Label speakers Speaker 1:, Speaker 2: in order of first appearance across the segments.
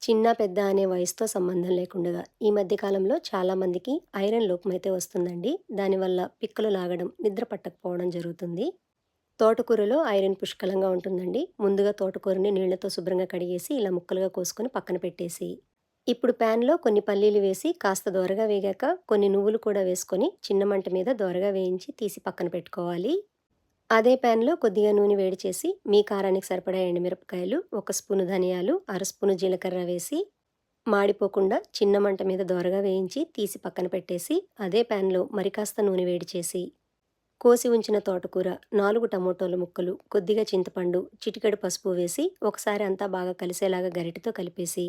Speaker 1: చిన్న, పెద్ద అనే వయసుతో సంబంధం లేకుండగా ఈ మధ్య కాలంలో చాలామందికి ఐరన్ లోపమైతే వస్తుందండి. దానివల్ల పిక్కలు లాగడం, నిద్ర పట్టకపోవడం జరుగుతుంది. తోటకూరలో ఐరన్ పుష్కలంగా ఉంటుందండి. ముందుగా తోటకూరని నీళ్లతో శుభ్రంగా కడిగేసి ఇలా ముక్కలుగా కోసుకొని పక్కన పెట్టేసి, ఇప్పుడు ప్యాన్‌లో కొన్ని పల్లీలు వేసి కాస్త దోరగా వేగాక కొన్ని నువ్వులు కూడా వేసుకొని చిన్న మంట మీద దోరగా వేయించి తీసి పక్కన పెట్టుకోవాలి. అదే ప్యాన్‌లో కొద్దిగా నూనె వేడి చేసి మీ కారానికి సరిపడా ఎండుమిరపకాయలు, ఒక స్పూను ధనియాలు, అర స్పూను జీలకర్ర వేసి మాడిపోకుండా చిన్న మంట మీద దోరగా వేయించి తీసి పక్కన పెట్టేసి, అదే ప్యాన్‌లో మరి కాస్త నూనె వేడి చేసి, కోసి ఉంచిన తోటకూర, 4 టమోటాల ముక్కలు, కొద్దిగా చింతపండు, చిటికెడు పసుపు వేసి ఒకసారి అంతా బాగా కలిసేలాగా గరిటెతో కలిపేసి,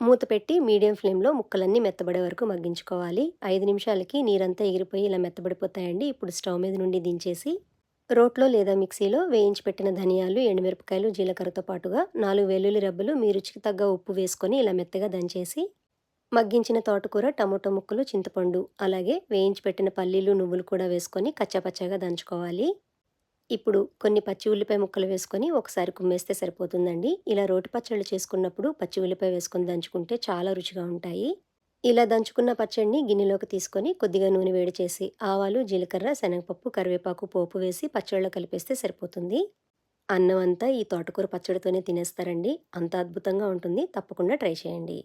Speaker 1: మూత పెట్టి మీడియం ఫ్లేమ్‌లో ముక్కలన్నీ మెత్తబడే వరకు మగ్గించుకోవాలి. 5 నిమిషాలకి నీరంతా ఎగిరిపోయి ఇలా మెత్తబడిపోతాయండి. ఇప్పుడు స్టవ్ మీద నుండి దించేసి రోట్లో లేదా మిక్సీలో వేయించి పెట్టిన ధనియాలు, ఎండుమిరపకాయలు, జీలకర్రతో పాటుగా 4 వెల్లుల్లి రెబ్బలు మీ రుచికి తగ్గ ఉప్పు వేసుకొని ఇలా మెత్తగా దంచేసి, మగ్గించిన తోటకూర, టమోటా ముక్కలు, చింతపండు, అలాగే వేయించి పెట్టిన పల్లీలు, నువ్వులు కూడా వేసుకొని కచ్చాపచ్చాగా దంచుకోవాలి. ఇప్పుడు కొన్ని పచ్చి ఉల్లిపాయ ముక్కలు వేసుకొని ఒకసారి కుమ్మేస్తే సరిపోతుందండి. ఇలా రోటి పచ్చళ్ళు చేసుకున్నప్పుడు పచ్చి ఉల్లిపాయ వేసుకొని దంచుకుంటే చాలా రుచిగా ఉంటాయి. ఇలా దంచుకున్న పచ్చడిని గిన్నెలోకి తీసుకొని కొద్దిగా నూనె వేడి చేసి ఆవాలు, జీలకర్ర, శనగపప్పు, కరివేపాకు పోపు వేసి పచ్చడిలో కలిపేస్తే సరిపోతుంది. అన్నం అంతా ఈ తోటకూర పచ్చడితోనే తినేస్తారండి. అంత అద్భుతంగా ఉంటుంది. తప్పకుండా ట్రై చేయండి.